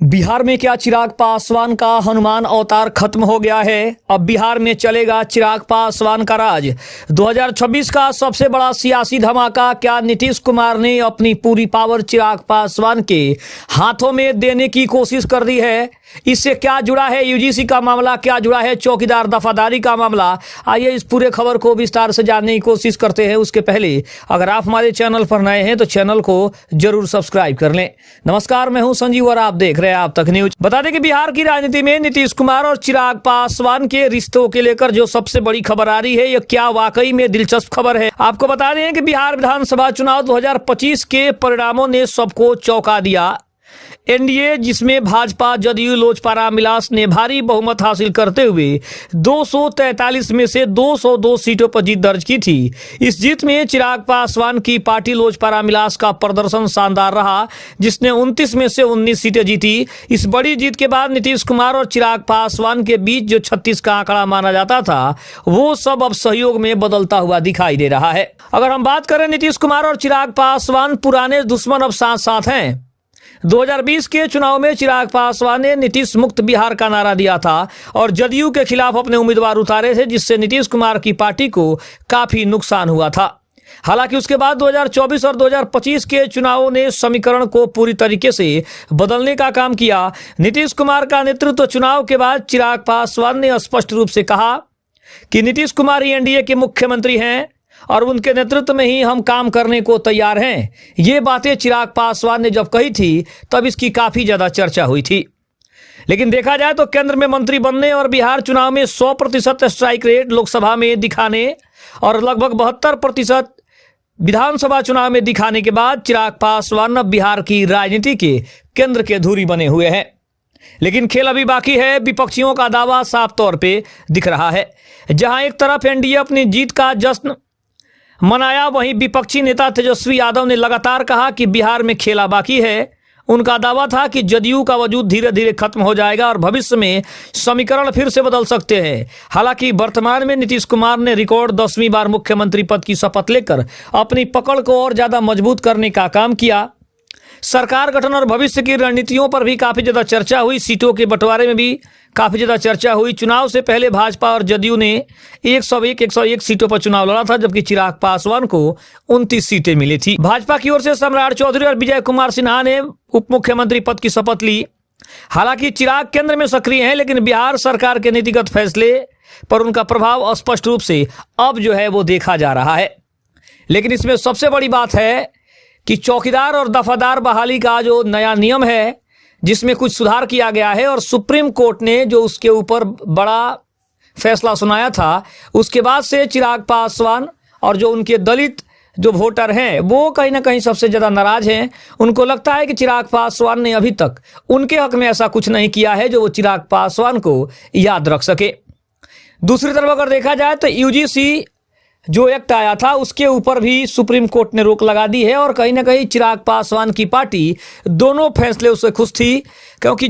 बिहार में क्या चिराग पासवान का हनुमान अवतार खत्म हो गया है? अब बिहार में चलेगा चिराग पासवान का राज। 2026 का सबसे बड़ा सियासी धमाका, क्या नीतीश कुमार ने अपनी पूरी पावर चिराग पासवान के हाथों में देने की कोशिश कर दी है? इससे क्या जुड़ा है यूजीसी का मामला, क्या जुड़ा है चौकीदार दफादारी का मामला? आइए इस पूरे खबर को विस्तार से जानने की कोशिश करते हैं। उसके पहले अगर आप हमारे चैनल पर नए हैं तो चैनल को जरूर सब्सक्राइब कर लें। नमस्कार, मैं हूं संजीव और आप देख रहे हैं आप तक न्यूज। बता दें कि बिहार की राजनीति में नीतीश कुमार और चिराग पासवान के रिश्तों के लेकर जो सबसे बड़ी खबर आ रही है, यह क्या वाकई में दिलचस्प खबर है? आपको बता दें कि बिहार विधानसभा चुनाव 2025 के परिणामों ने सबको चौंका दिया। एनडीए, जिसमें भाजपा, जदयू, लोजपा, रामविलास ने भारी बहुमत हासिल करते हुए 243 में से 202 सीटों पर जीत दर्ज की थी। इस जीत में चिराग पासवान की पार्टी लोजपा रामविलास का प्रदर्शन शानदार रहा, जिसने 29 में से 19 सीटें जीती। इस बड़ी जीत के बाद नीतीश कुमार और चिराग पासवान के बीच जो 36 का आंकड़ा माना जाता था, वो सब अब सहयोग में बदलता हुआ दिखाई दे रहा है। अगर हम बात करें नीतीश कुमार और चिराग पासवान पुराने दुश्मन अब साथ साथ हैं। 2020 के चुनाव में चिराग पासवान ने नीतीश मुक्त बिहार का नारा दिया था और जदयू के खिलाफ अपने उम्मीदवार उतारे थे, जिससे नीतीश कुमार की पार्टी को काफी नुकसान हुआ था। हालांकि उसके बाद 2024 और 2025 के चुनावों ने समीकरण को पूरी तरीके से बदलने का काम किया। नीतीश कुमार का नेतृत्व चुनाव के बाद चिराग पासवान ने स्पष्ट रूप से कहा कि नीतीश कुमार ही एनडीए के मुख्यमंत्री हैं और उनके नेतृत्व में ही हम काम करने को तैयार हैं। ये बातें चिराग पासवान ने जब कही थी तब इसकी काफी ज्यादा चर्चा हुई थी। लेकिन देखा जाए तो केंद्र में मंत्री बनने और बिहार चुनाव में 100% स्ट्राइक रेट लोकसभा में दिखाने और लगभग 72% विधानसभा चुनाव में दिखाने के बाद चिराग पासवान अब बिहार की राजनीति के केंद्र के धुरी बने हुए हैं। लेकिन खेल अभी बाकी है। विपक्षियों का दावा साफ तौर पे दिख रहा है। जहां एक तरफ एनडीए अपनी जीत का जश्न मनाया, वहीं विपक्षी नेता तेजस्वी यादव ने लगातार कहा कि बिहार में खेला बाकी है। उनका दावा था कि जदयू का वजूद धीरे धीरे खत्म हो जाएगा और भविष्य में समीकरण फिर से बदल सकते हैं। हालांकि वर्तमान में नीतीश कुमार ने रिकॉर्ड 10वीं बार मुख्यमंत्री पद की शपथ लेकर अपनी पकड़ को और ज्यादा मजबूत करने का काम किया। सरकार गठन और भविष्य की रणनीतियों पर भी काफी ज्यादा चर्चा हुई। सीटों के बंटवारे में भी काफी ज्यादा चर्चा हुई। चुनाव से पहले भाजपा और जदयू ने 101 सीटों पर चुनाव लड़ा था, जबकि चिराग पासवान को 29 सीटें मिली थी। भाजपा की ओर से सम्राट चौधरी और विजय कुमार सिन्हा ने उप मुख्यमंत्री पद की शपथ ली। हालांकि चिराग केंद्र में सक्रिय हैं, लेकिन बिहार सरकार के नीतिगत फैसले पर उनका प्रभाव स्पष्ट रूप से अब जो है वो देखा जा रहा है। लेकिन इसमें सबसे बड़ी बात है कि चौकीदार और दफादार बहाली का जो नया नियम है, जिसमें कुछ सुधार किया गया है और सुप्रीम कोर्ट ने जो उसके ऊपर बड़ा फैसला सुनाया था, उसके बाद से चिराग पासवान और जो उनके दलित जो वोटर हैं वो कहीं ना कहीं सबसे ज़्यादा नाराज हैं। उनको लगता है कि चिराग पासवान ने अभी तक उनके हक में ऐसा कुछ नहीं किया है जो वो चिराग पासवान को याद रख सके। दूसरी तरफ अगर देखा जाए तो यूजीसी जो एक्ट आया था उसके ऊपर भी सुप्रीम कोर्ट ने रोक लगा दी है और कहीं ना कहीं चिराग पासवान की पार्टी दोनों फैसले उससे खुश थी, क्योंकि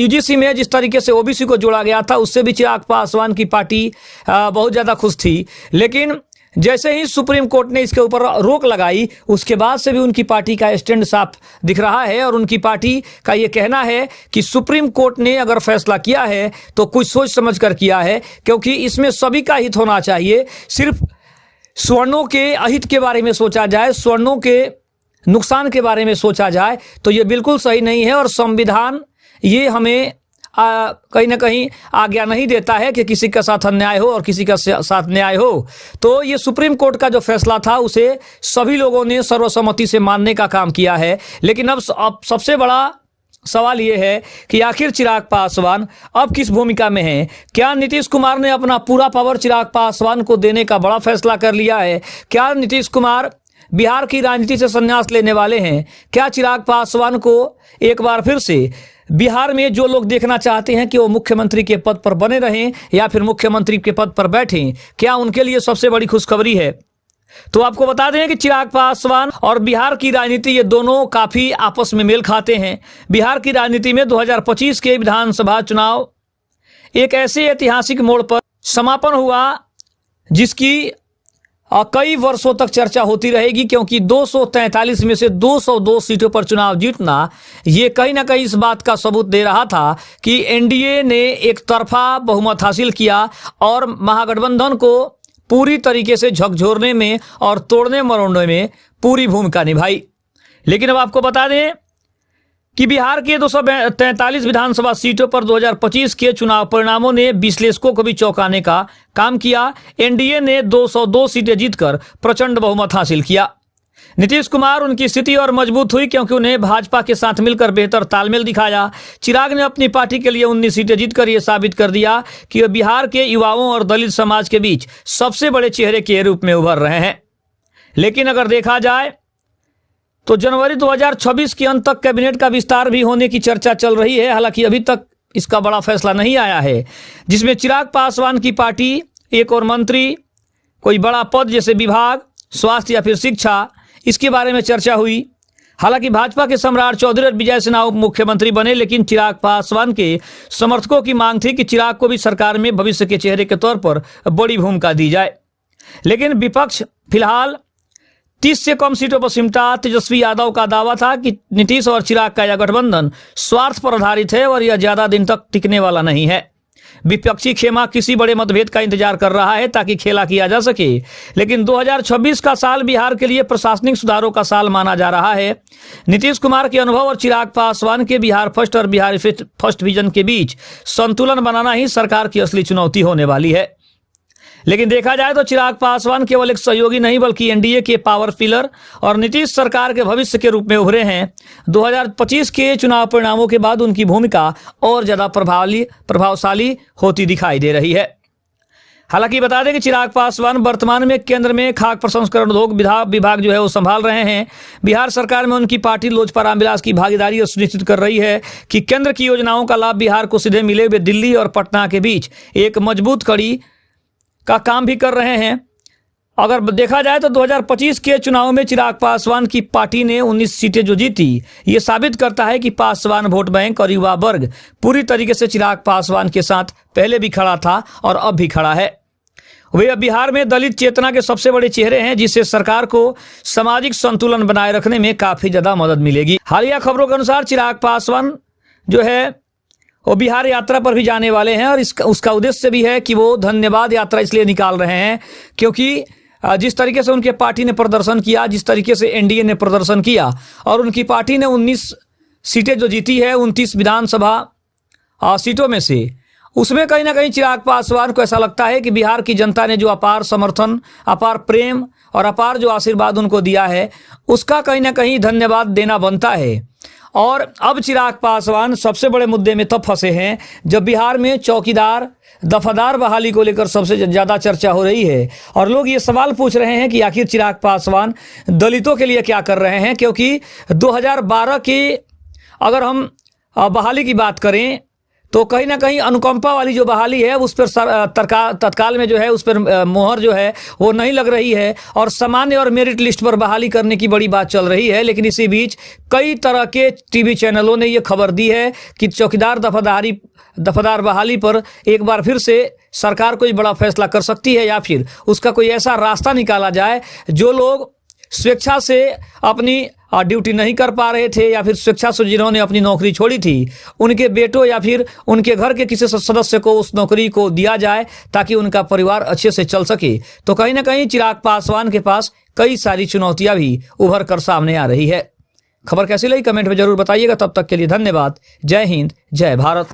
यूजीसी में जिस तरीके से ओबीसी को जोड़ा गया था उससे भी चिराग पासवान की पार्टी बहुत ज़्यादा खुश थी। लेकिन जैसे ही सुप्रीम कोर्ट ने इसके ऊपर रोक लगाई, उसके बाद से भी उनकी पार्टी का स्टैंड साफ दिख रहा है और उनकी पार्टी का ये कहना है कि सुप्रीम कोर्ट ने अगर फैसला किया है तो कुछ सोच समझ कर किया है, क्योंकि इसमें सभी का हित होना चाहिए। सिर्फ स्वर्णों के अहित के बारे में सोचा जाए, स्वर्णों के नुकसान के बारे में सोचा जाए तो ये बिल्कुल सही नहीं है और संविधान ये हमें कहीं ना कहीं आज्ञा नहीं देता है कि किसी का साथ अन्याय हो और किसी का साथ न्याय हो। तो ये सुप्रीम कोर्ट का जो फैसला था उसे सभी लोगों ने सर्वसम्मति से मानने का काम किया है। लेकिन अब सबसे बड़ा सवाल ये है कि आखिर चिराग पासवान अब किस भूमिका में हैं? क्या नीतीश कुमार ने अपना पूरा पावर चिराग पासवान को देने का बड़ा फैसला कर लिया है? क्या नीतीश कुमार बिहार की राजनीति से संन्यास लेने वाले हैं? क्या चिराग पासवान को एक बार फिर से बिहार में जो लोग देखना चाहते हैं कि वो मुख्यमंत्री के पद पर बने रहें या फिर मुख्यमंत्री के पद पर बैठें, क्या उनके लिए सबसे बड़ी खुशखबरी है? तो आपको बता दें कि चिराग पासवान और बिहार की राजनीति ये दोनों काफी आपस में मेल खाते हैं। बिहार की राजनीति में 2025 के विधानसभा चुनाव एक ऐसे ऐतिहासिक मोड़ पर समापन हुआ जिसकी कई वर्षों तक चर्चा होती रहेगी, क्योंकि 243 में से 202 सीटों पर चुनाव जीतना ये कहीं ना कहीं इस बात का सबूत दे रहा था कि एनडीए ने एक तरफा बहुमत हासिल किया और महागठबंधन को पूरी तरीके से झकझोरने में और तोड़ने मरोड़ने में पूरी भूमिका निभाई। लेकिन अब आपको बता दें कि बिहार के 243 विधानसभा सीटों पर 2025 के चुनाव परिणामों ने विश्लेषकों को भी चौंकाने का काम किया। एनडीए ने 202 सीटें जीतकर प्रचंड बहुमत हासिल किया। नीतीश कुमार उनकी स्थिति और मजबूत हुई, क्योंकि उन्हें भाजपा के साथ मिलकर बेहतर तालमेल दिखाया। चिराग ने अपनी पार्टी के लिए 19 सीटें जीतकर यह साबित कर दिया कि वे बिहार के युवाओं और दलित समाज के बीच सबसे बड़े चेहरे के रूप में उभर रहे हैं। लेकिन अगर देखा जाए तो जनवरी 2026 के अंत तक कैबिनेट का विस्तार भी होने की चर्चा चल रही है। हालांकि अभी तक इसका बड़ा फैसला नहीं आया है, जिसमें चिराग पासवान की पार्टी एक और मंत्री, कोई बड़ा पद जैसे विभाग, स्वास्थ्य या फिर शिक्षा, इसके बारे में चर्चा हुई। हालांकि भाजपा के सम्राट चौधरी और विजय सिन्हा उप मुख्यमंत्री बने, लेकिन चिराग पासवान के समर्थकों की मांग थी कि चिराग को भी सरकार में भविष्य के चेहरे के तौर पर बड़ी भूमिका दी जाए। लेकिन विपक्ष फिलहाल 30 से कम सीटों पर सिमटा। तेजस्वी यादव का दावा था कि नीतीश और चिराग का यह गठबंधन स्वार्थ पर आधारित है और यह ज्यादा दिन तक टिकने वाला नहीं है। विपक्षी खेमा किसी बड़े मतभेद का इंतजार कर रहा है ताकि खेला किया जा सके। लेकिन 2026 का साल बिहार के लिए प्रशासनिक सुधारों का साल माना जा रहा है। नीतीश कुमार के अनुभव और चिराग पासवान के बिहार फर्स्ट और बिहार फर्स्ट विजन के बीच संतुलन बनाना ही सरकार की असली चुनौती होने वाली है। लेकिन देखा जाए तो चिराग पासवान केवल एक सहयोगी नहीं बल्कि एनडीए के पावर पिलर और नीतीश सरकार के भविष्य के रूप में उभरे हैं। 2025 के चुनाव परिणामों के बाद उनकी भूमिका और ज्यादा प्रभावशाली होती दिखाई दे रही है। हालांकि बता दें कि चिराग पासवान वर्तमान में केंद्र में खाद्य प्रसंस्करण उद्योग विभाग जो है वो संभाल रहे हैं। बिहार सरकार में उनकी पार्टी लोजपा रामविलास की भागीदारी सुनिश्चित कर रही है कि केंद्र की योजनाओं का लाभ बिहार को सीधे मिले। वे दिल्ली और पटना के बीच एक मजबूत कड़ी का काम भी कर रहे हैं। अगर देखा जाए तो 2025 के चुनाव में चिराग पासवान की पार्टी ने 19 सीटें जो जीती, ये साबित करता है कि पासवान वोट बैंक और युवा वर्ग पूरी तरीके से चिराग पासवान के साथ पहले भी खड़ा था और अब भी खड़ा है। वे बिहार में दलित चेतना के सबसे बड़े चेहरे हैं, जिससे सरकार को सामाजिक संतुलन बनाए रखने में काफी ज्यादा मदद मिलेगी। हालिया खबरों के अनुसार चिराग पासवान जो है वो बिहार यात्रा पर भी जाने वाले हैं और उसका उद्देश्य भी है कि वो धन्यवाद यात्रा इसलिए निकाल रहे हैं क्योंकि जिस तरीके से उनके पार्टी ने प्रदर्शन किया, जिस तरीके से एनडीए ने प्रदर्शन किया और उनकी पार्टी ने 19 सीटें जो जीती है 29 विधानसभा सीटों में से, उसमें कहीं ना कहीं चिराग पासवान को ऐसा लगता है कि बिहार की जनता ने जो अपार समर्थन, अपार प्रेम और अपार जो आशीर्वाद उनको दिया है, उसका कहीं ना कहीं धन्यवाद देना बनता है। और अब चिराग पासवान सबसे बड़े मुद्दे में तब फंसे हैं जब बिहार में चौकीदार दफादार बहाली को लेकर सबसे ज़्यादा चर्चा हो रही है और लोग ये सवाल पूछ रहे हैं कि आखिर चिराग पासवान दलितों के लिए क्या कर रहे हैं। क्योंकि 2012 की अगर हम बहाली की बात करें तो कहीं ना कहीं अनुकंपा वाली जो बहाली है उस पर तत्काल में जो है उस पर मोहर जो है वो नहीं लग रही है और सामान्य और मेरिट लिस्ट पर बहाली करने की बड़ी बात चल रही है। लेकिन इसी बीच कई तरह के टीवी चैनलों ने ये खबर दी है कि चौकीदार दफादार बहाली पर एक बार फिर से सरकार कोई बड़ा फैसला कर सकती है या फिर उसका कोई ऐसा रास्ता निकाला जाए जो लोग स्वेच्छा से अपनी ड्यूटी नहीं कर पा रहे थे या फिर स्वेच्छा से जिन्होंने अपनी नौकरी छोड़ी थी उनके बेटों या फिर उनके घर के किसी सदस्य को उस नौकरी को दिया जाए ताकि उनका परिवार अच्छे से चल सके। तो कहीं ना कहीं चिराग पासवान के पास कई सारी चुनौतियां भी उभर कर सामने आ रही है। खबर कैसी लगी कमेंट में जरूर बताइएगा। तब तक के लिए धन्यवाद। जय हिंद, जय भारत।